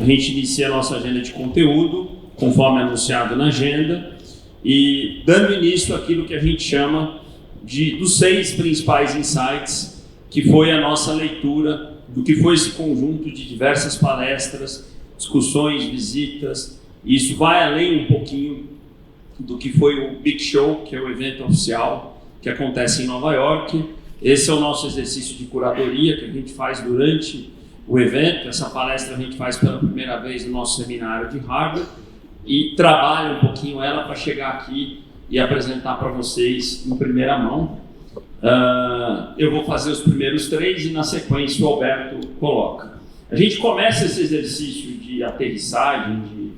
gente inicia a nossa agenda de conteúdo, conforme anunciado na agenda, e dando início àquilo que a gente chama dos 6 principais insights, que foi a nossa leitura do que foi esse conjunto de diversas palestras, discussões, visitas. E isso vai além um pouquinho do que foi o Big Show, que é o evento oficial que acontece em Nova York. Esse é o nosso exercício de curadoria que a gente faz durante o evento. Essa palestra a gente faz pela primeira vez no nosso seminário de Harvard e trabalha um pouquinho ela para chegar aqui e apresentar para vocês em primeira mão. Eu vou fazer os primeiros 3 e na sequência o Alberto coloca. A gente começa esse exercício de aterrissagem,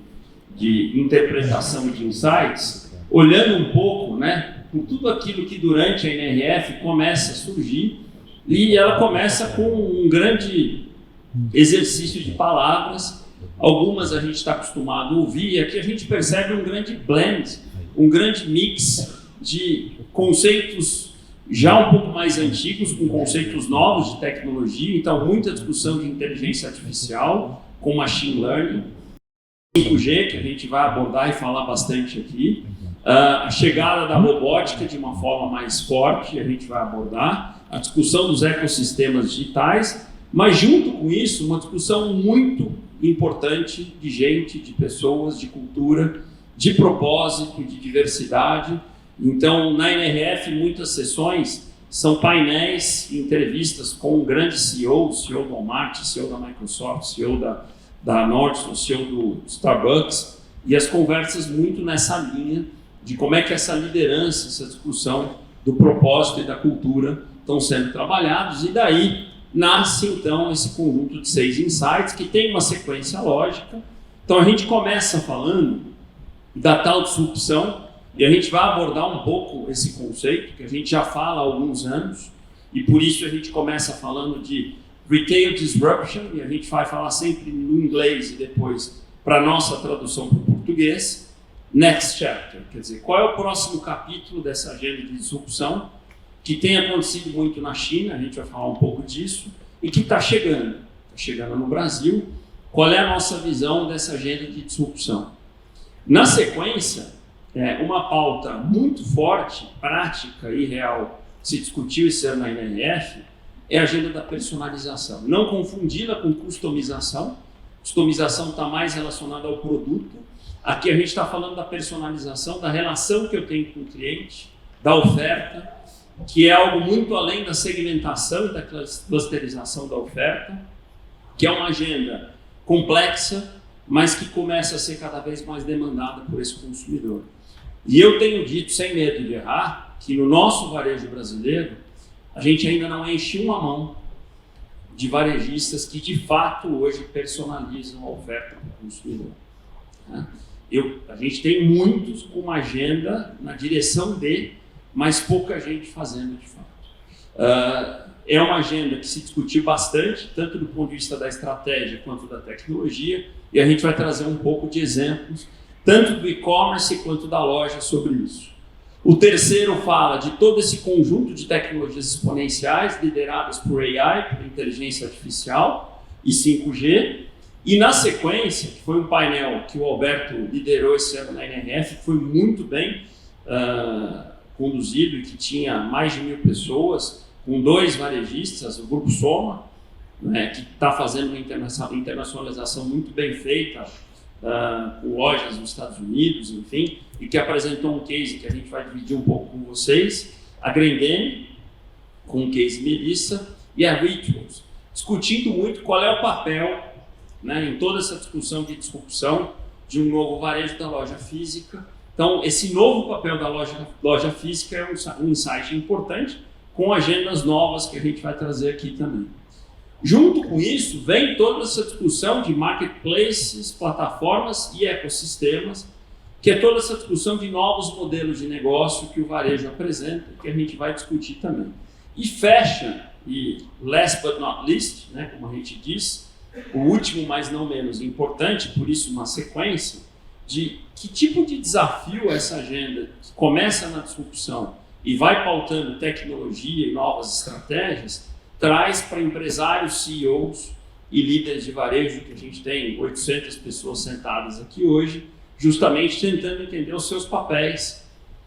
de interpretação de insights, olhando um pouco, né, por tudo aquilo que durante a NRF começa a surgir, e ela começa com um grande exercício de palavras. Algumas a gente está acostumado a ouvir, e aqui a gente percebe um grande blend, um grande mix de conceitos já um pouco mais antigos, com conceitos novos de tecnologia. Então, muita discussão de inteligência artificial, com machine learning, 5G, que a gente vai abordar e falar bastante aqui, a chegada da robótica de uma forma mais forte, a gente vai abordar, a discussão dos ecossistemas digitais, mas junto com isso, uma discussão muito importante de gente, de pessoas, de cultura, de propósito, de diversidade. Então, na NRF, muitas sessões são painéis e entrevistas com grandes CEOs, CEO do Walmart, CEO da Microsoft, CEO da Nordstrom, CEO do Starbucks, e as conversas muito nessa linha de como é que essa liderança, essa discussão do propósito e da cultura estão sendo trabalhados, e daí nasce então esse conjunto de 6 insights que tem uma sequência lógica. Então a gente começa falando da tal disrupção, e a gente vai abordar um pouco esse conceito que a gente já fala há alguns anos, e por isso a gente começa falando de Retail Disruption, e a gente vai falar sempre no inglês e depois para a nossa tradução para o português, Next Chapter, quer dizer, qual é o próximo capítulo dessa agenda de disrupção, que tem acontecido muito na China, a gente vai falar um pouco disso, e que está chegando no Brasil. Qual é a nossa visão dessa agenda de disrupção? Na sequência, uma pauta muito forte, prática e real, que se discutiu esse ano na NRF, é a agenda da personalização. Não confundi-la com customização. Customização está mais relacionada ao produto. Aqui a gente está falando da personalização, da relação que eu tenho com o cliente, da oferta, que é algo muito além da segmentação e da clusterização da oferta, que é uma agenda complexa, mas que começa a ser cada vez mais demandada por esse consumidor. E eu tenho dito, sem medo de errar, que no nosso varejo brasileiro, a gente ainda não enche uma mão de varejistas que de fato hoje personalizam a oferta para o consumidor. A gente tem muitos com uma agenda na direção de, mas pouca gente fazendo de fato. É uma agenda que se discutiu bastante, tanto do ponto de vista da estratégia quanto da tecnologia, e a gente vai trazer um pouco de exemplos, tanto do e-commerce quanto da loja sobre isso. O terceiro fala de todo esse conjunto de tecnologias exponenciais lideradas por AI, por inteligência artificial e 5G. E na sequência, que foi um painel que o Alberto liderou esse ano na NRF, que foi muito bem conduzido e que tinha mais de 1.000 pessoas, com 2 varejistas, o Grupo Soma, né, que está fazendo uma internacionalização muito bem feita, com lojas nos Estados Unidos, enfim, e que apresentou um case que a gente vai dividir um pouco com vocês, a Grendene, com o case Melissa, e a Rituals, discutindo muito qual é o papel, né, em toda essa discussão de disrupção de um novo varejo da loja física. Então, esse novo papel da loja física é um insight importante, com agendas novas que a gente vai trazer aqui também. Junto com isso, vem toda essa discussão de marketplaces, plataformas e ecossistemas, que é toda essa discussão de novos modelos de negócio que o varejo apresenta, que a gente vai discutir também. E fecha, e last but not least, né, como a gente diz, o último, mas não menos importante, por isso uma sequência, de que tipo de desafio essa agenda que começa na disrupção e vai pautando tecnologia e novas estratégias, traz para empresários, CEOs e líderes de varejo, que a gente tem 800 pessoas sentadas aqui hoje, justamente tentando entender os seus papéis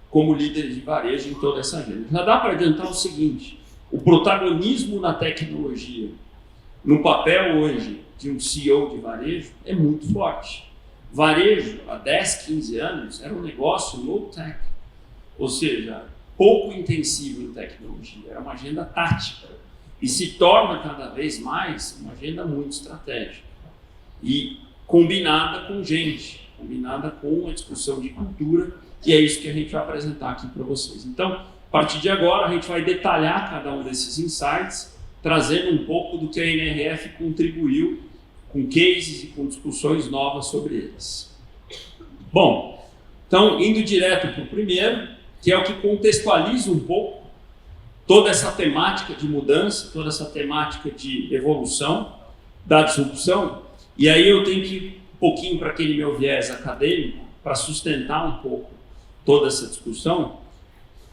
como líderes de varejo em toda essa agenda. Já dá para adiantar o seguinte: o protagonismo na tecnologia, no papel hoje de um CEO de varejo, é muito forte. Varejo, há 10, 15 anos, era um negócio low tech, ou seja, pouco intensivo em tecnologia, era uma agenda tática e se torna cada vez mais uma agenda muito estratégica e combinada com gente, combinada com a discussão de cultura, e é isso que a gente vai apresentar aqui para vocês. Então, a partir de agora, a gente vai detalhar cada um desses insights, trazendo um pouco do que a NRF contribuiu com cases e com discussões novas sobre eles. Bom, então, indo direto para o primeiro, que é o que contextualiza um pouco toda essa temática de mudança, toda essa temática de evolução, da disrupção, e aí eu tenho que ir um pouquinho para aquele meu viés acadêmico, para sustentar um pouco toda essa discussão,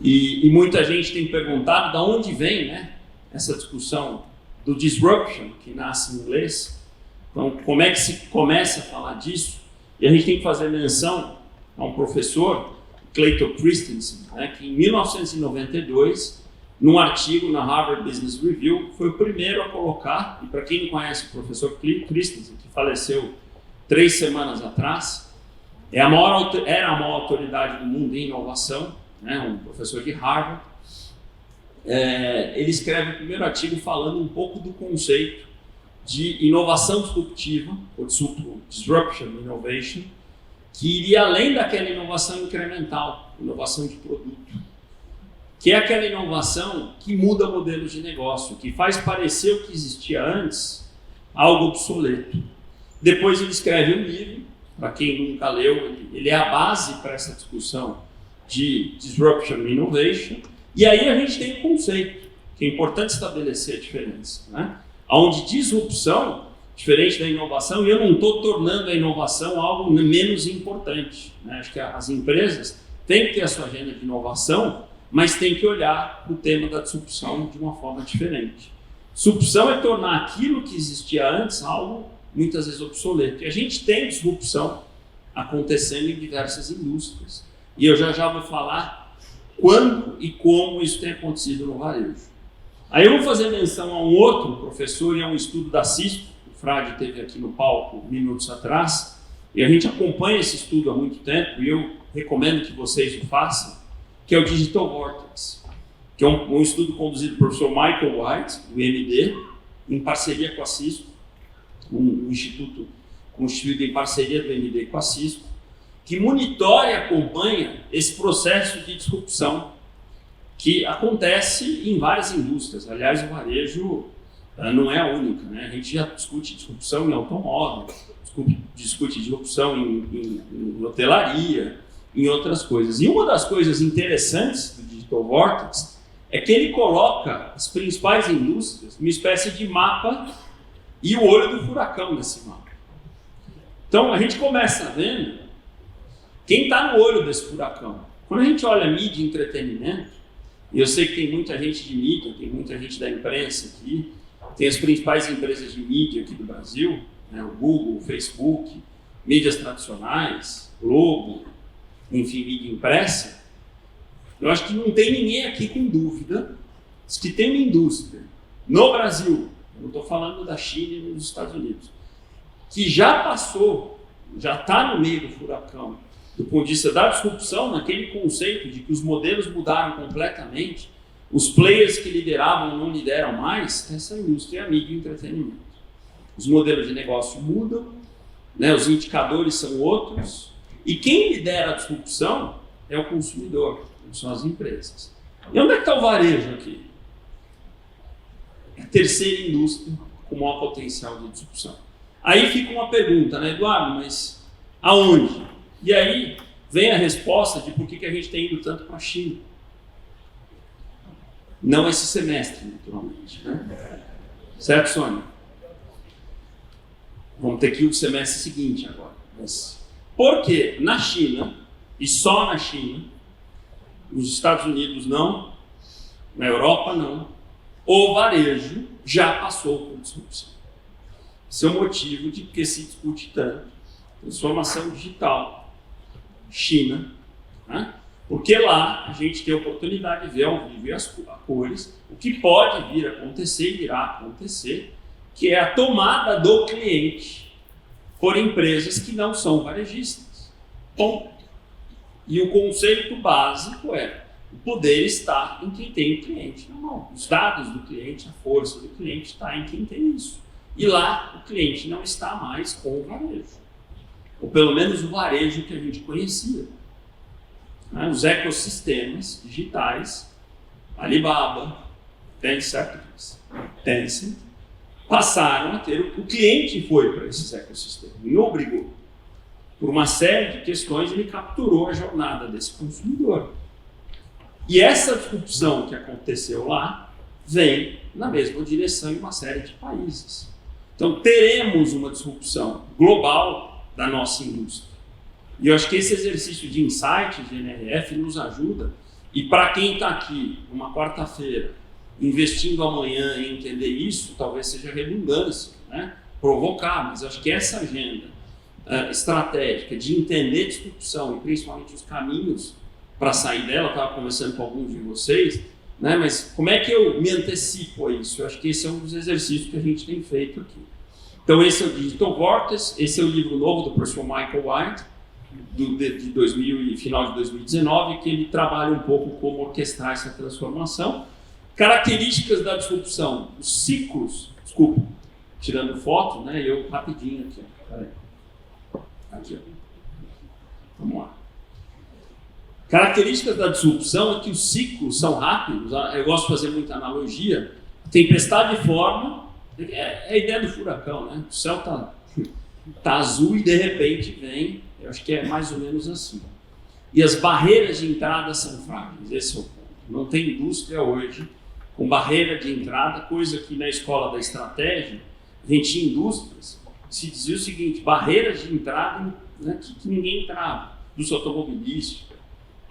e muita gente tem perguntado de onde vem, né, essa discussão do disruption, que nasce em inglês. Então, como é que se começa a falar disso? E a gente tem que fazer menção a um professor, Clayton Christensen, né, que em 1992, num artigo na Harvard Business Review, foi o primeiro a colocar, e para quem não conhece o professor Christensen, que faleceu 3 semanas atrás, era a maior autoridade do mundo em inovação, né, um professor de Harvard. Ele escreve o primeiro artigo falando um pouco do conceito de inovação disruptiva, ou disruption innovation, que iria além daquela inovação incremental, inovação de produto, que é aquela inovação que muda modelos de negócio, que faz parecer o que existia antes algo obsoleto. Depois ele escreve um livro, para quem nunca leu, ele é a base para essa discussão de disruption innovation, e aí a gente tem um conceito, que é importante estabelecer a diferença, né? Onde disrupção, diferente da inovação, e eu não estou tornando a inovação algo menos importante, né? Acho que as empresas têm que ter a sua agenda de inovação, mas têm que olhar o tema da disrupção de uma forma diferente. Disrupção é tornar aquilo que existia antes algo muitas vezes obsoleto. E a gente tem disrupção acontecendo em diversas indústrias. E eu já vou falar quando e como isso tem acontecido no varejo. Aí eu vou fazer menção a um outro professor e a um estudo da Cisco, o Frade teve aqui no palco minutos atrás, e a gente acompanha esse estudo há muito tempo, e eu recomendo que vocês o façam, que é o Digital Vortex, que é um estudo conduzido pelo professor Michael White, do IMD, em parceria com a Cisco, um instituto constituído em parceria do IMD com a Cisco, que monitora e acompanha esse processo de disrupção que acontece em várias indústrias. Aliás, o varejo não é a única, né? A gente já discute disrupção em automóvel, discute disrupção em hotelaria, em outras coisas. E uma das coisas interessantes do Digital Vortex é que ele coloca as principais indústrias numa espécie de mapa e o olho do furacão nesse mapa. Então, a gente começa vendo quem está no olho desse furacão. Quando a gente olha mídia e entretenimento, e eu sei que tem muita gente de mídia, tem muita gente da imprensa aqui, tem as principais empresas de mídia aqui do Brasil, né, o Google, o Facebook, mídias tradicionais, Globo, enfim, mídia impressa. Eu acho que não tem ninguém aqui com dúvida de que tem uma indústria no Brasil, eu não estou falando da China e dos Estados Unidos, que já passou, já está no meio do furacão, do ponto de vista da disrupção, naquele conceito de que os modelos mudaram completamente, os players que lideravam não lideram mais, essa indústria é a mídia e o entretenimento. Os modelos de negócio mudam, né, os indicadores são outros, e quem lidera a disrupção é o consumidor, são as empresas. E onde é que está o varejo aqui? É a terceira indústria com maior potencial de disrupção. Aí fica uma pergunta, né, Eduardo, mas aonde? E aí vem a resposta de por que a gente tem ido tanto para a China. Não esse semestre, naturalmente, né? Certo, Sônia? Vamos ter que ir o semestre seguinte agora. Mas por que na China, e só na China, nos Estados Unidos não, na Europa não, o varejo já passou por disrupção? Esse é o motivo de que se discute tanto transformação digital, China, né? Porque lá a gente tem a oportunidade de ver ao vivo e a cores o que pode vir a acontecer e irá acontecer, que é a tomada do cliente por empresas que não são varejistas. Bom, e o conceito básico é: o poder está em quem tem o cliente na mão. Os dados do cliente, a força do cliente está em quem tem isso. E lá o cliente não está mais com o varejo. Ou pelo menos o varejo que a gente conhecia. Os ecossistemas digitais, Alibaba, Tencent, passaram a ter... O cliente foi para esses ecossistemas e obrigou. Por uma série de questões, ele capturou a jornada desse consumidor. E essa disrupção que aconteceu lá vem na mesma direção em uma série de países. Então, teremos uma disrupção global da nossa indústria. E eu acho que esse exercício de insight de NRF nos ajuda. E para quem está aqui, numa quarta-feira, investindo amanhã em entender isso, talvez seja redundância, né? Provocar, mas acho que essa agenda estratégica de entender disrupção e principalmente os caminhos para sair dela, eu estava conversando com alguns de vocês, né? Mas como é que eu me antecipo a isso? Eu acho que esse é um dos exercícios que a gente tem feito aqui. Então esse é o Digital Vortex, esse é o livro novo do professor Michael White, de 2000 e final de 2019, que ele trabalha um pouco como orquestrar essa transformação. Características da disrupção, os ciclos, desculpa, tirando foto, né? Eu rapidinho aqui, peraí. Aqui, ó. Vamos lá. Características da disrupção é que os ciclos são rápidos. Eu gosto de fazer muita analogia. A tempestade forma, é a ideia do furacão, né? O céu tá azul e de repente vem, eu acho que é mais ou menos assim. E as barreiras de entrada são frágeis, esse é o ponto. Não tem indústria hoje com barreira de entrada, coisa que na escola da estratégia, a gente tinha indústrias, se dizia o seguinte: barreiras de entrada, né, que ninguém entrava, indústria automobilística,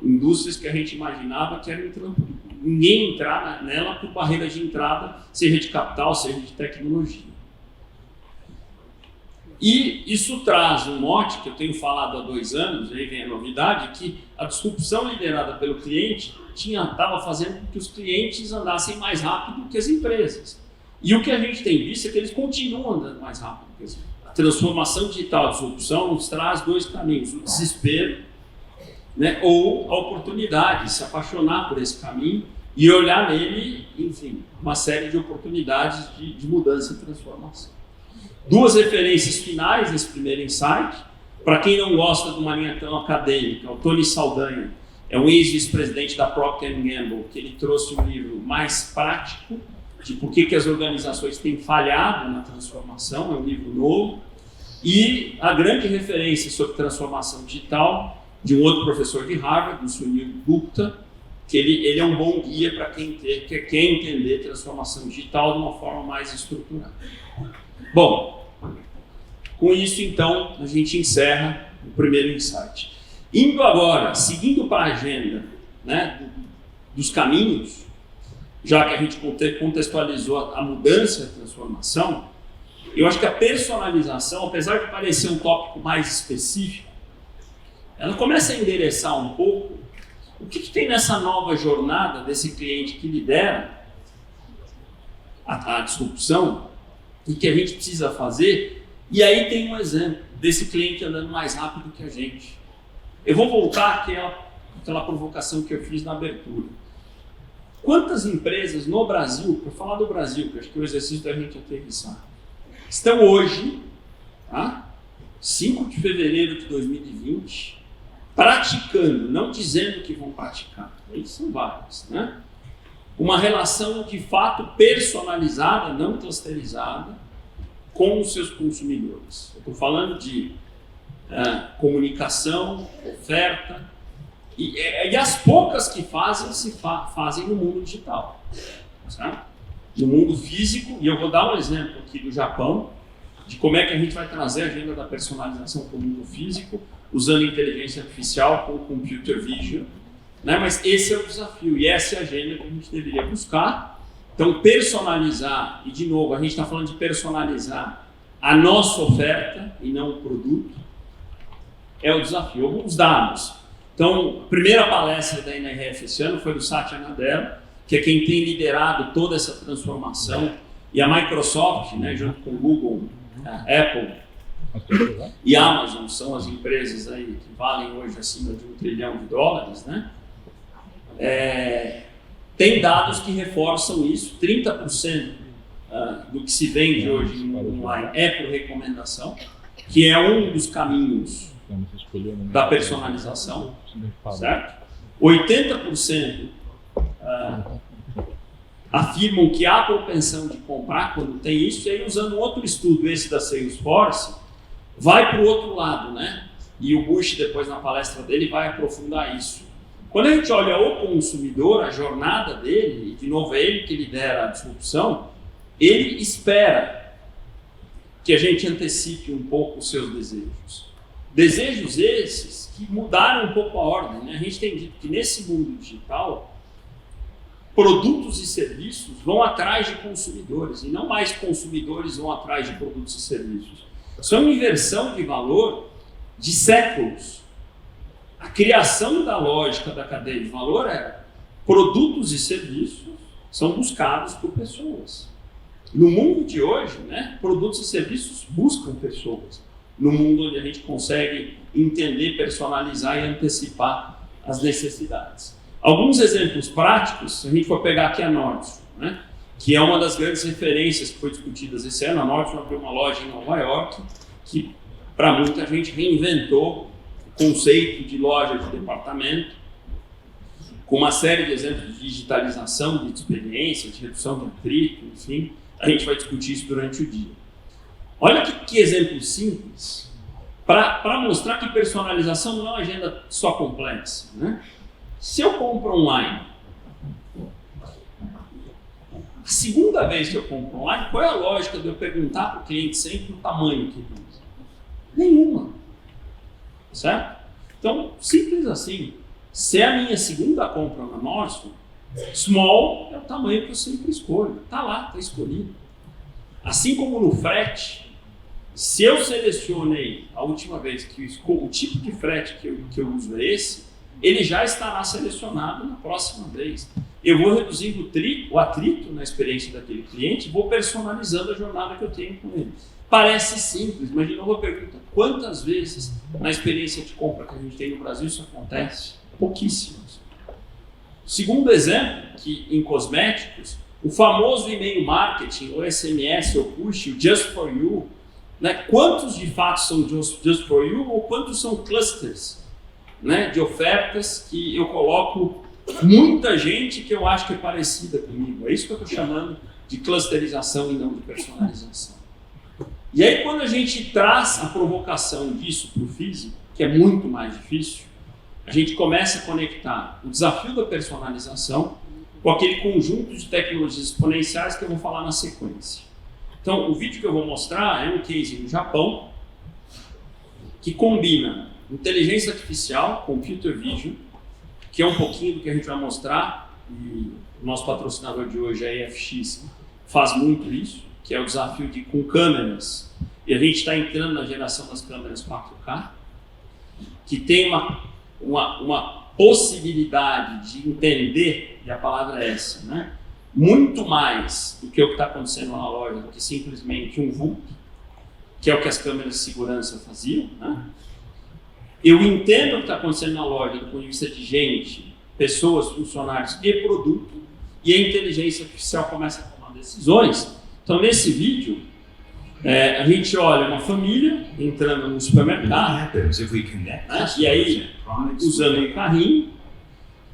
indústrias que a gente imaginava que eram ninguém entrar nela por barreira de entrada, seja de capital, seja de tecnologia. E isso traz um mote que eu tenho falado há 2 anos, aí vem a novidade, que a disrupção liderada pelo cliente estava fazendo com que os clientes andassem mais rápido que as empresas. E o que a gente tem visto é que eles continuam andando mais rápido que as empresas. A transformação digital, a disrupção, nos traz 2 caminhos: o desespero, né, ou a oportunidade, se apaixonar por esse caminho e olhar nele, enfim, uma série de oportunidades de mudança e transformação. 2 referências finais nesse primeiro insight. Para quem não gosta de uma linha tão acadêmica, o Tony Saldanha é um ex-vice-presidente da Procter & Gamble, que ele trouxe um livro mais prático de por que as organizações têm falhado na transformação, é um livro novo. E a grande referência sobre transformação digital de um outro professor de Harvard, do Sunil Gupta, que ele é um bom guia para quem quer entender transformação digital de uma forma mais estruturada. Bom, com isso então a gente encerra o primeiro insight. Indo agora, seguindo para a agenda, né, dos caminhos, já que a gente contextualizou a mudança e a transformação, eu acho que a personalização, apesar de parecer um tópico mais específico, ela começa a endereçar um pouco o que tem nessa nova jornada desse cliente que lidera a disrupção e que a gente precisa fazer. E aí tem um exemplo desse cliente andando mais rápido que a gente. Eu vou voltar àquela provocação que eu fiz na abertura. Quantas empresas no Brasil, para falar do Brasil, que acho que é o exercício da gente aterrissar, estão hoje, tá? 5 de fevereiro de 2020, praticando, não dizendo que vão praticar, eles são vários, né? Uma relação de fato personalizada, não clusterizada, com os seus consumidores. Eu estou falando de comunicação, oferta, e as poucas que fazem no mundo digital. Sabe? No mundo físico, e eu vou dar um exemplo aqui do Japão, de como é que a gente vai trazer a agenda da personalização para o mundo físico, usando inteligência artificial com computer vision, né? Mas esse é o desafio e essa é a agenda que a gente deveria buscar. Então, personalizar, e de novo, a gente está falando de personalizar a nossa oferta e não o produto, é o desafio. Alguns dados. Então, a primeira palestra da NRF esse ano foi do Satya Nadella, que é quem tem liderado toda essa transformação, e a Microsoft, né, junto com o Google, a Apple e a Amazon, são as empresas aí que valem hoje acima de $1 trilhão, né? Tem dados que reforçam isso. 30% do que se vende hoje no online é por recomendação, que é um dos caminhos da personalização, certo? 80% afirmam que há propensão de comprar quando tem isso, e aí usando outro estudo, esse da Salesforce, vai para o outro lado, né? E o Bush, depois na palestra dele, vai aprofundar isso. Quando a gente olha o consumidor, a jornada dele, e de novo é ele que lidera a disrupção, ele espera que a gente antecipe um pouco os seus desejos. Desejos esses que mudaram um pouco a ordem, né? A gente tem dito que nesse mundo digital, produtos e serviços vão atrás de consumidores, e não mais consumidores vão atrás de produtos e serviços. Isso é uma inversão de valor de séculos. A criação da lógica da cadeia de valor é produtos e serviços são buscados por pessoas. No mundo de hoje, né, produtos e serviços buscam pessoas. No mundo onde a gente consegue entender, personalizar e antecipar as necessidades. Alguns exemplos práticos, se a gente for pegar aqui a Nordstrom, né, que é uma das grandes referências que foi discutidas esse ano. A Nordstrom abriu uma loja em Nova York que, para muita gente, reinventou o conceito de loja de departamento, com uma série de exemplos de digitalização, de experiência, de redução de atrito, enfim. A gente vai discutir isso durante o dia. Olha que exemplo simples para mostrar que personalização não é uma agenda só complexa, né? Se eu compro online, a segunda vez que eu compro online, qual é a lógica de eu perguntar para o cliente sempre o tamanho que ele usa? Nenhuma. Certo? Então, simples assim. Se é a minha segunda compra na Nordstrom, small é o tamanho que eu sempre escolho. Está lá, está escolhido. Assim como no frete, se eu selecionei a última vez que eu escolho o tipo de frete que eu uso é esse, ele já estará selecionado na próxima vez. Eu vou reduzindo o atrito na experiência daquele cliente, vou personalizando a jornada que eu tenho com ele. Parece simples, mas de novo eu pergunto, quantas vezes na experiência de compra que a gente tem no Brasil isso acontece? Pouquíssimas. Segundo exemplo, que em cosméticos, o famoso e-mail marketing, ou SMS, ou push, o Just For You, né? Quantos de fato são Just For You ou quantos são clusters, né, de ofertas que eu coloco muita gente que eu acho que é parecida comigo? É isso que eu estou chamando de clusterização e não de personalização. E aí, quando a gente traz a provocação disso para o físico, que é muito mais difícil, a gente começa a conectar o desafio da personalização com aquele conjunto de tecnologias exponenciais que eu vou falar na sequência. Então, o vídeo que eu vou mostrar é um case no Japão que combina inteligência artificial, computer vision, que é um pouquinho do que a gente vai mostrar, e o nosso patrocinador de hoje, a EFX, faz muito isso, que é o desafio de com câmeras, e a gente está entrando na geração das câmeras 4K, que tem uma possibilidade de entender, e a palavra é essa, né? Muito mais do que o que está acontecendo na loja, do que simplesmente um vulto, que é o que as câmeras de segurança faziam, né? Eu entendo o que está acontecendo na loja do ponto de vista de gente, pessoas, funcionários e produto, e a inteligência artificial começa a tomar decisões. Então, nesse vídeo, a gente olha uma família entrando no supermercado, né? E aí, usando um carrinho,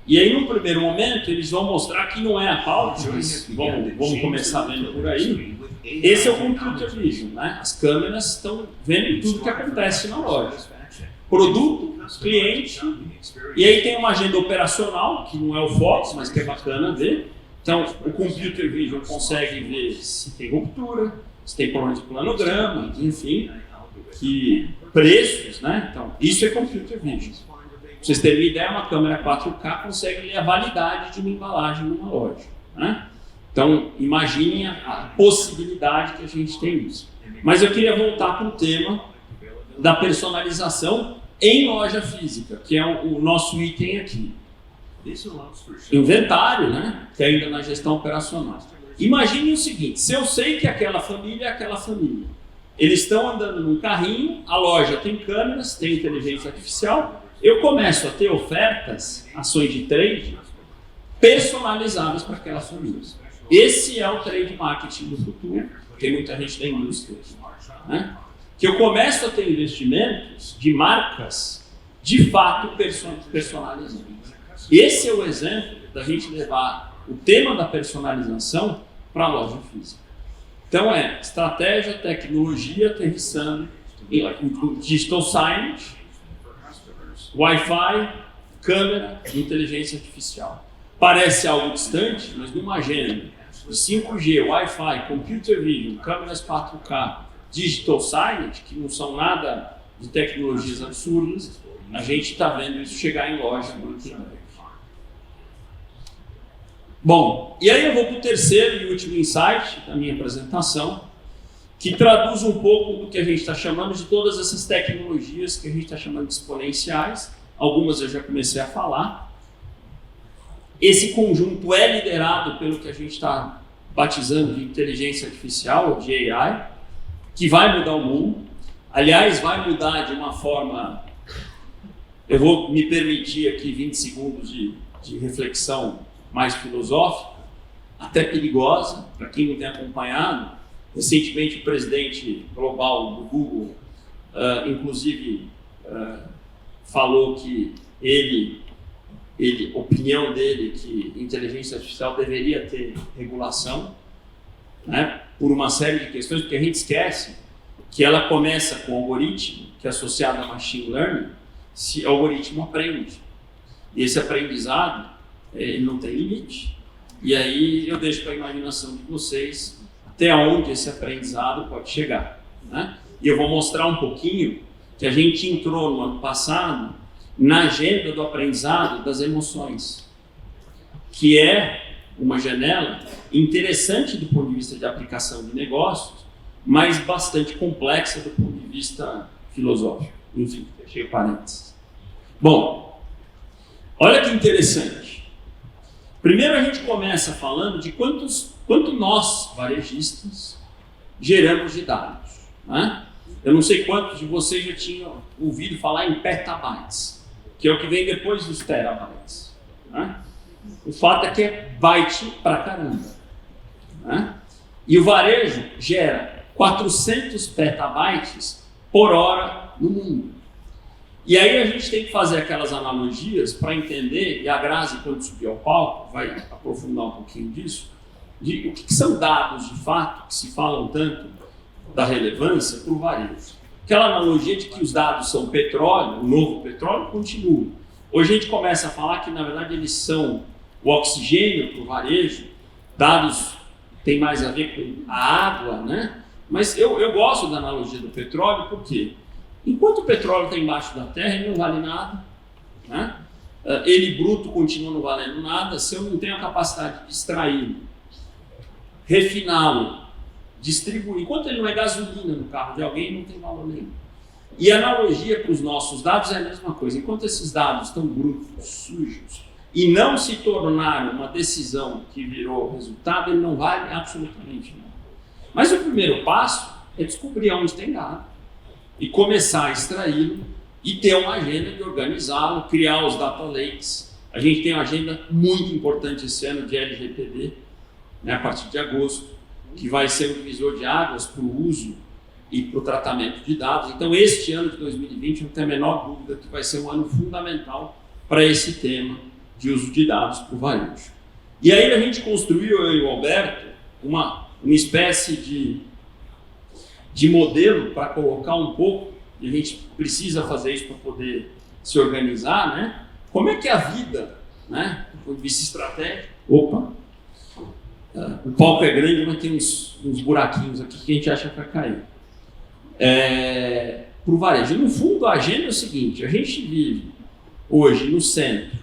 e aí, no primeiro momento, eles vão mostrar que não é a pauta, mas vamos começar vendo por aí. Esse é o computer vision, né? As câmeras estão vendo tudo que acontece na loja. Produto, cliente, e aí tem uma agenda operacional, que não é o Fox, mas que é bacana ver. Então, o computer vision consegue ver se tem ruptura, se tem problema de planograma, enfim, que preços, né? Então, isso é computer vision. Pra vocês terem uma ideia, uma câmera 4K consegue ler a validade de uma embalagem numa loja, né? Então, imaginem a possibilidade que a gente tem disso. Mas eu queria voltar para o tema da personalização em loja física, que é o nosso item aqui. Inventário, né? Que é ainda na gestão operacional. Imagine o seguinte, se eu sei que aquela família é aquela família, eles estão andando num carrinho, a loja tem câmeras, tem inteligência artificial, eu começo a ter ofertas, ações de trade, personalizadas para aquela família. Esse é o trade marketing do futuro, tem muita gente da indústria, né? Que eu começo a ter investimentos de marcas de fato personalizadas. Esse é o exemplo da gente levar o tema da personalização para a loja física. Então é estratégia, tecnologia, aterrissando o digital signage, Wi-Fi, câmera e inteligência artificial. Parece algo distante, mas numa agenda de 5G, Wi-Fi, computer vision, câmeras 4K, digital signage, que não são nada de tecnologias absurdas, a gente está vendo isso chegar em loja muito em breve. Bom, e aí eu vou para o terceiro e último insight da minha apresentação, que traduz um pouco do que a gente está chamando de todas essas tecnologias que a gente está chamando de exponenciais. Algumas eu já comecei a falar. Esse conjunto é liderado pelo que a gente está batizando de inteligência artificial, de AI, que vai mudar o mundo. Aliás, vai mudar de uma forma... Eu vou me permitir aqui 20 segundos de reflexão mais filosófica, até perigosa, para quem não tem acompanhado. Recentemente, o presidente global do Google, inclusive, falou que opinião dele, que inteligência artificial deveria ter regulação, né, por uma série de questões, porque a gente esquece que ela começa com algoritmo, que é associado a machine learning, se o algoritmo aprende. E esse aprendizado, ele não tem limite. E aí eu deixo para a imaginação de vocês até onde esse aprendizado pode chegar, né? E eu vou mostrar um pouquinho que a gente entrou no ano passado na agenda do aprendizado das emoções, que é uma janela interessante do ponto de vista de aplicação de negócios, mas bastante complexa do ponto de vista filosófico. Enfim, fechei parênteses. Bom, olha que interessante. Primeiro a gente começa falando de quanto nós, varejistas, geramos de dados, né? Eu não sei quantos de vocês já tinham ouvido falar em petabytes, que é o que vem depois dos terabytes, né? O fato é que é byte pra caramba, né? E o varejo gera 400 petabytes por hora no mundo. E aí a gente tem que fazer aquelas analogias para entender, e a Grazi, quando subir ao palco, vai aprofundar um pouquinho disso, de o que são dados de fato, que se falam tanto da relevância para o varejo. Aquela analogia de que os dados são petróleo, o novo petróleo continua. Hoje a gente começa a falar que, na verdade, eles são o oxigênio para o varejo, dados têm mais a ver com a água, né? Mas eu gosto da analogia do petróleo, por quê? Enquanto o petróleo está embaixo da terra, ele não vale nada, né? Ele bruto continua não valendo nada. Se eu não tenho a capacidade de extraí-lo, refiná-lo, distribuir, enquanto ele não é gasolina no carro de alguém, não tem valor nenhum. E a analogia para os nossos dados é a mesma coisa. Enquanto esses dados estão brutos, sujos, e não se tornaram uma decisão que virou resultado, ele não vale absolutamente nada. Mas o primeiro passo é descobrir onde tem dado e começar a extraí-lo e ter uma agenda de organizá-lo, criar os data lakes. A gente tem uma agenda muito importante esse ano de LGPD, né, a partir de agosto, que vai ser um divisor de águas para o uso e para o tratamento de dados. Então, este ano de 2020, não tem a menor dúvida que vai ser um ano fundamental para esse tema de uso de dados para o varejo. E aí a gente construiu, eu e o Alberto, uma espécie de modelo para colocar um pouco, e a gente precisa fazer isso para poder se organizar, né? Como é que é a vida, né? Do ponto de vista estratégico. Opa! O palco é grande, mas tem uns buraquinhos aqui que a gente acha que vai cair. Para o varejo. No fundo, a agenda é o seguinte: a gente vive hoje no centro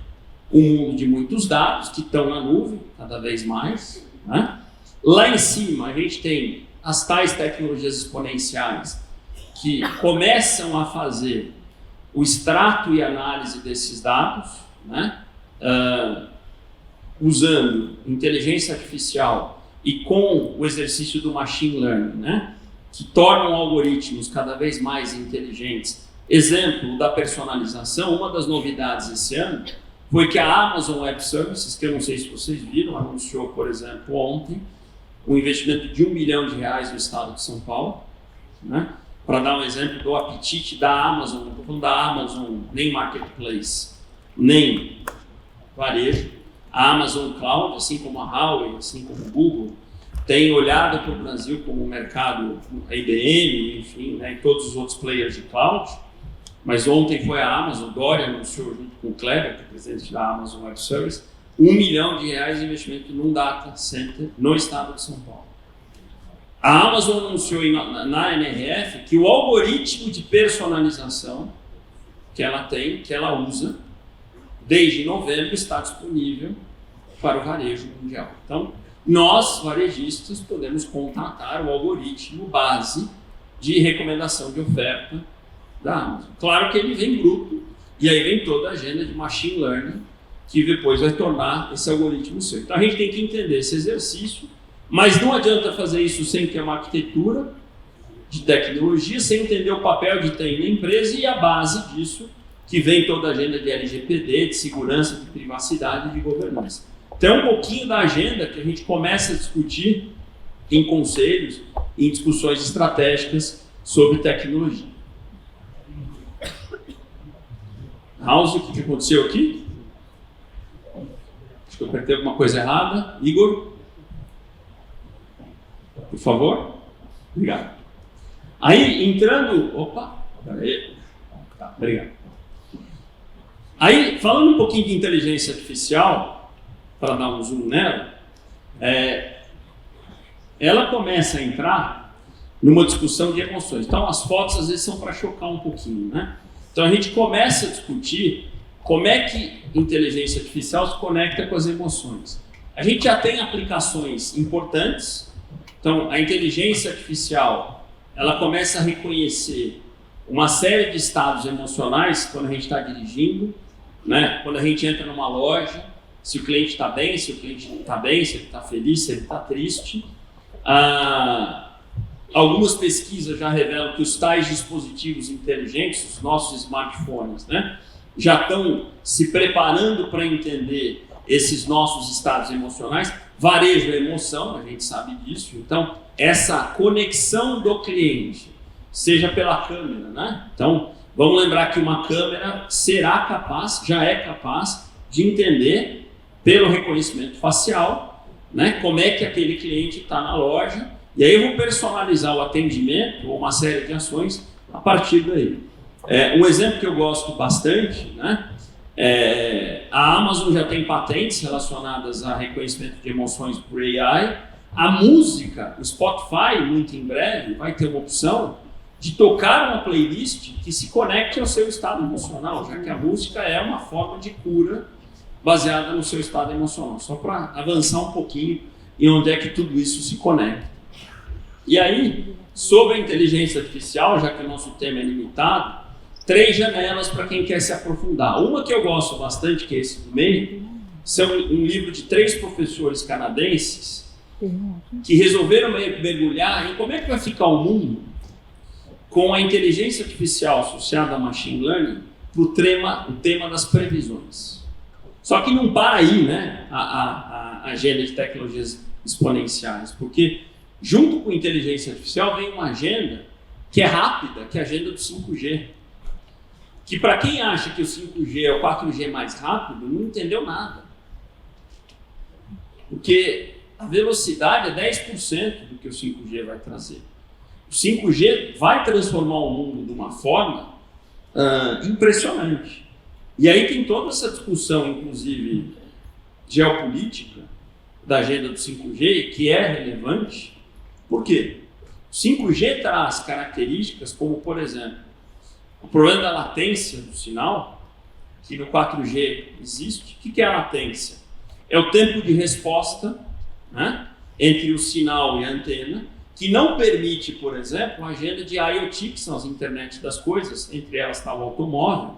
um mundo de muitos dados que estão na nuvem, cada vez mais, né? Lá em cima, a gente tem as tais tecnologias exponenciais que começam a fazer o extrato e análise desses dados, né? Usando inteligência artificial e com o exercício do machine learning, né? Que tornam algoritmos cada vez mais inteligentes. Exemplo da personalização, uma das novidades esse ano foi que a Amazon Web Services, que eu não sei se vocês viram, anunciou, por exemplo, ontem, um investimento de R$1 milhão no estado de São Paulo, né? Para dar um exemplo do apetite da Amazon, não estou falando da Amazon, nem Marketplace, nem varejo. A Amazon Cloud, assim como a Huawei, assim como o Google, tem olhado para o Brasil como um mercado, a IBM, enfim, né, e todos os outros players de cloud. Mas ontem foi a Amazon, Dória anunciou junto com o Kleber, que é o presidente da Amazon Web Service, R$1 milhão de investimento num data center no estado de São Paulo. A Amazon anunciou na NRF que o algoritmo de personalização que ela tem, que ela usa, desde novembro está disponível para o varejo mundial. Então, nós, varejistas, podemos contratar o algoritmo base de recomendação de oferta da Amazon. Claro que ele vem bruto, e aí vem toda a agenda de machine learning, que depois vai tornar esse algoritmo seu. Então a gente tem que entender esse exercício, mas não adianta fazer isso sem ter uma arquitetura de tecnologia, sem entender o papel de TI na empresa e a base disso, que vem toda a agenda de LGPD, de segurança, de privacidade e de governança. Então é um pouquinho da agenda que a gente começa a discutir em conselhos, em discussões estratégicas sobre tecnologia. House, o que aconteceu aqui? Acho que eu apertei alguma coisa errada. Igor? Por favor? Obrigado. Aí, entrando... Opa! Peraí. Tá, obrigado. Aí, falando um pouquinho de inteligência artificial, para dar um zoom nela, ela começa a entrar numa discussão de emoções. Então, as fotos, às vezes, são para chocar um pouquinho, né? Então, a gente começa a discutir como é que inteligência artificial se conecta com as emoções. A gente já tem aplicações importantes. Então, a inteligência artificial, ela começa a reconhecer uma série de estados emocionais quando a gente está dirigindo, né? Quando a gente entra numa loja, se o cliente está bem, se o cliente não está bem, se ele está feliz, se ele está triste. Algumas pesquisas já revelam que os tais dispositivos inteligentes, os nossos smartphones, né, já estão se preparando para entender esses nossos estados emocionais. Varejo é emoção, a gente sabe disso. Então, essa conexão do cliente, seja pela câmera, né? Então, vamos lembrar que uma câmera será capaz, já é capaz, de entender pelo reconhecimento facial, né, como é que aquele cliente está na loja. E aí eu vou personalizar o atendimento ou uma série de ações a partir daí. Um exemplo que eu gosto bastante, né? A Amazon já tem patentes relacionadas a reconhecimento de emoções por AI. A música, o Spotify, muito em breve, vai ter uma opção de tocar uma playlist que se conecte ao seu estado emocional, já que a música é uma forma de cura baseada no seu estado emocional. Só para avançar um pouquinho em onde é que tudo isso se conecta. E aí, sobre a inteligência artificial, já que o nosso tema é limitado, 3 janelas para quem quer se aprofundar. Uma que eu gosto bastante, que é esse do meio, são um livro de 3 professores canadenses que resolveram mergulhar em como é que vai ficar o mundo com a inteligência artificial associada a machine learning para o tema das previsões. Só que não para aí, né, a agenda de tecnologias exponenciais, porque junto com inteligência artificial vem uma agenda que é rápida, que é a agenda do 5G. Que para quem acha que o 5G é o 4G mais rápido, não entendeu nada. Porque a velocidade é 10% do que o 5G vai trazer. O 5G vai transformar o mundo de uma forma impressionante. E aí tem toda essa discussão, inclusive geopolítica, da agenda do 5G, que é relevante. Por quê? O 5G traz características como, por exemplo, o problema da latência do sinal, que no 4G existe. O que é a latência? É o tempo de resposta, né, entre o sinal e a antena, que não permite, por exemplo, uma agenda de IoT, que são as internet das coisas, entre elas está o automóvel,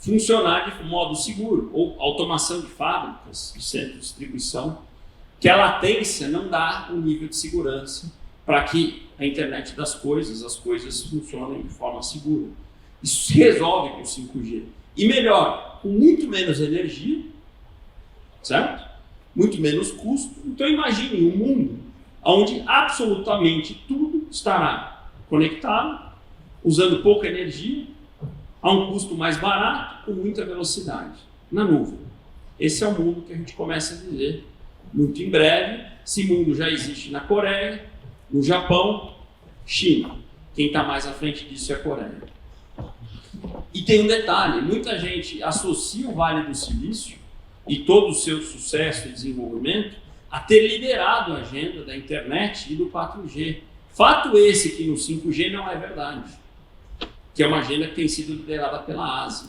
funcionar de modo seguro, ou automação de fábricas, de centro de distribuição, que a latência não dá o nível de segurança para que a internet das coisas, as coisas funcionem de forma segura. Isso se resolve com o 5G. E melhor, com muito menos energia, certo? Muito menos custo. Então imagine um mundo onde absolutamente tudo estará conectado, usando pouca energia, a um custo mais barato, com muita velocidade, na nuvem. Esse é o mundo que a gente começa a viver muito em breve. Esse mundo já existe na Coreia, no Japão, China. Quem está mais à frente disso é a Coreia. E tem um detalhe, muita gente associa o Vale do Silício e todo o seu sucesso e desenvolvimento a ter liderado a agenda da internet e do 4G. Fato esse que no 5G não é verdade, que é uma agenda que tem sido liderada pela Ásia.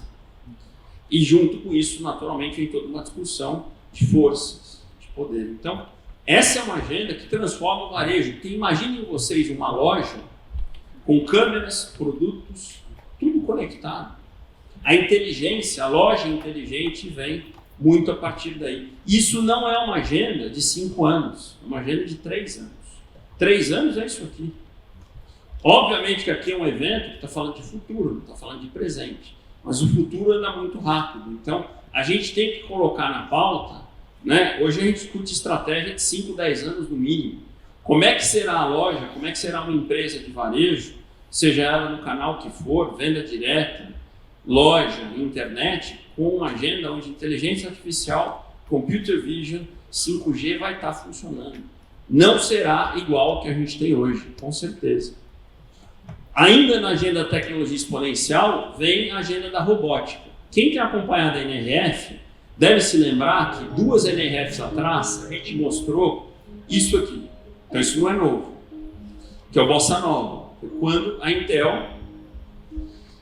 E junto com isso, naturalmente, vem toda uma discussão de forças, de poder. Então, essa é uma agenda que transforma o varejo. Porque imaginem vocês uma loja com câmeras, produtos, tudo conectado. A inteligência, a loja inteligente vem muito a partir daí. Isso não é uma agenda de 5 anos, é uma agenda de 3 anos. 3 anos é isso aqui. Obviamente que aqui é um evento que está falando de futuro, não está falando de presente. Mas o futuro anda muito rápido. Então, a gente tem que colocar na pauta, né? Hoje a gente discute estratégia de 5, 10 anos no mínimo. Como é que será a loja, como é que será uma empresa de varejo, seja ela no canal que for, venda direta, loja, internet, com uma agenda onde inteligência artificial, computer vision, 5G vai estar funcionando. Não será igual ao que a gente tem hoje, com certeza. Ainda na agenda da tecnologia exponencial, vem a agenda da robótica. Quem tem acompanhado a NRF deve se lembrar que 2 NRFs atrás a gente mostrou isso aqui. Então isso não é novo, que é o Bossa Nova. Foi quando a Intel,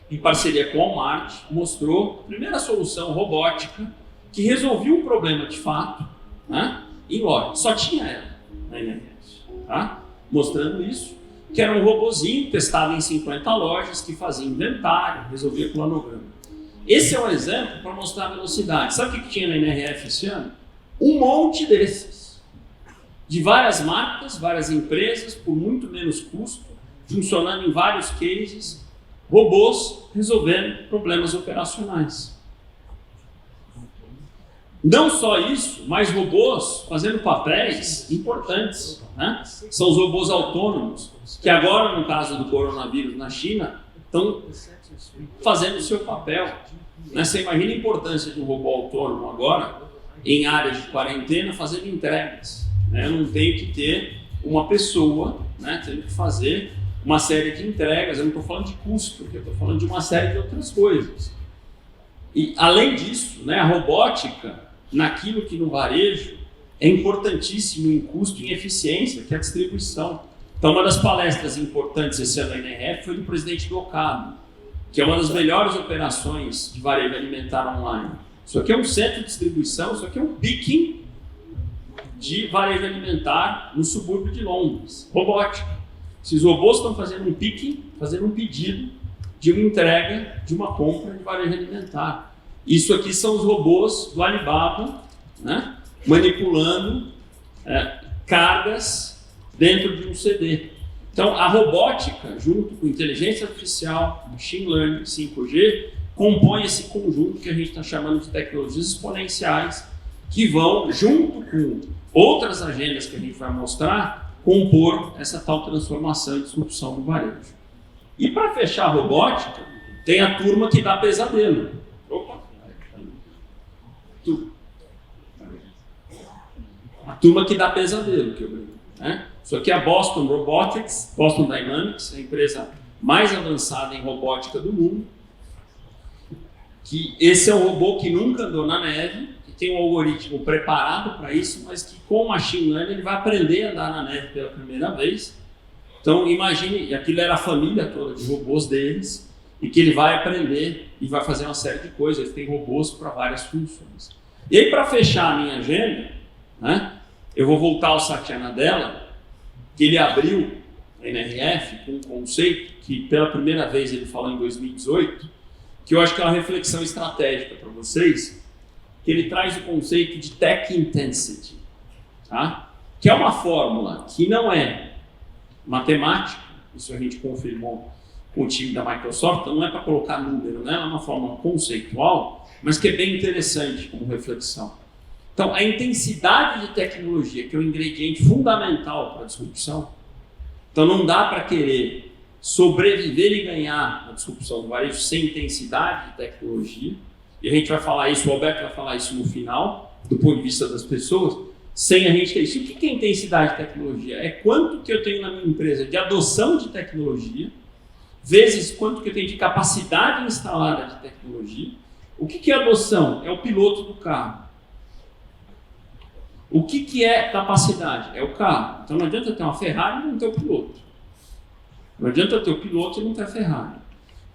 em parceria com a Walmart, mostrou a primeira solução robótica que resolvia um problema de fato, né, em loja. Só tinha ela na NRF, tá? Mostrando isso, que era um robozinho testado em 50 lojas, que fazia inventário, resolvia cronograma. Esse é um exemplo para mostrar a velocidade. Sabe o que tinha na NRF esse ano? Um monte desses. De várias marcas, várias empresas, por muito menos custo, funcionando em vários cases, robôs resolvendo problemas operacionais. Não só isso, mas robôs fazendo papéis importantes, né? São os robôs autônomos, que agora, no caso do coronavírus na China, estão fazendo o seu papel. Né? Você imagina a importância de um robô autônomo agora, em áreas de quarentena, fazendo entregas. Né? Eu não tenho que ter uma pessoa, né, tendo que fazer uma série de entregas. Eu não estou falando de custo, eu estou falando de uma série de outras coisas. E, além disso, né, a robótica, naquilo que no varejo é importantíssimo em custo e em eficiência, que é a distribuição. Então, uma das palestras importantes esse ano da NRF foi do presidente do Ocado, que é uma das melhores operações de varejo alimentar online. Isso aqui é um centro de distribuição, isso aqui é um picking de varejo alimentar no subúrbio de Londres. Robótica. Esses robôs estão fazendo um picking, fazendo um pedido de uma entrega, de uma compra de varejo alimentar. Isso aqui são os robôs do Alibaba, né, manipulando cargas dentro de um CD. Então, a robótica, junto com inteligência artificial, machine learning, 5G, compõe esse conjunto que a gente está chamando de tecnologias exponenciais, que vão, junto com outras agendas que a gente vai mostrar, compor essa tal transformação e disrupção do varejo. E para fechar a robótica, tem a turma que dá pesadelo. Opa! A turma que dá pesadelo, que eu brinco, né? Isso aqui é a Boston Robotics, Boston Dynamics, a empresa mais avançada em robótica do mundo. Que esse é um robô que nunca andou na neve, que tem um algoritmo preparado para isso, mas que com o machine learning ele vai aprender a andar na neve pela primeira vez. Então imagine, aquilo era a família toda de robôs deles, e que ele vai aprender e vai fazer uma série de coisas. Ele tem robôs para várias funções. E aí, para fechar a minha agenda, né, eu vou voltar ao Satya Nadella, que ele abriu a NRF com um conceito que pela primeira vez ele falou em 2018, que eu acho que é uma reflexão estratégica para vocês, que ele traz o conceito de Tech Intensity, tá? Que é uma fórmula que não é matemática, isso a gente confirmou com o time da Microsoft, então não é para colocar número, né? É uma fórmula conceitual, mas que é bem interessante como reflexão. Então, a intensidade de tecnologia, que é um ingrediente fundamental para a disrupção, então não dá para querer sobreviver e ganhar na disrupção do varejo sem intensidade de tecnologia, e a gente vai falar isso, o Alberto vai falar isso no final, do ponto de vista das pessoas, sem a gente ter isso. O que é intensidade de tecnologia? É quanto que eu tenho na minha empresa de adoção de tecnologia, vezes quanto que eu tenho de capacidade instalada de tecnologia. O que é adoção? É o piloto do carro. O que é capacidade? É o carro. Então não adianta ter uma Ferrari e não ter o piloto. Não adianta ter o piloto e não ter a Ferrari.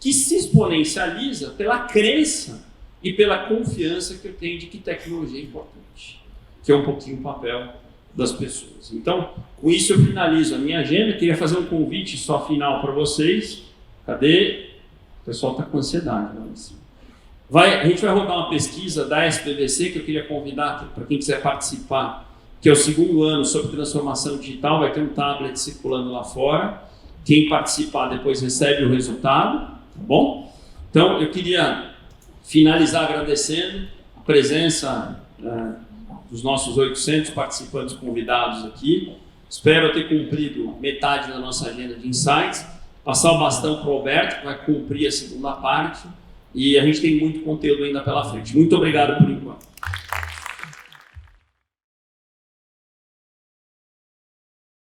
Que se exponencializa pela crença e pela confiança que eu tenho de que tecnologia é importante. Que é um pouquinho o papel das pessoas. Então, com isso eu finalizo a minha agenda. Queria fazer um convite só final para vocês. Cadê? O pessoal está com ansiedade lá em cima. A gente vai rodar uma pesquisa da SPVC que eu queria convidar para quem quiser participar, que é o segundo ano sobre transformação digital. Vai ter um tablet circulando lá fora. Quem participar depois recebe o resultado, tá bom? Então, eu queria finalizar agradecendo a presença dos nossos 800 participantes convidados aqui. Espero ter cumprido metade da nossa agenda de insights. Passar o bastão para o Alberto, que vai cumprir a segunda parte. E a gente tem muito conteúdo ainda pela frente. Muito obrigado por enquanto.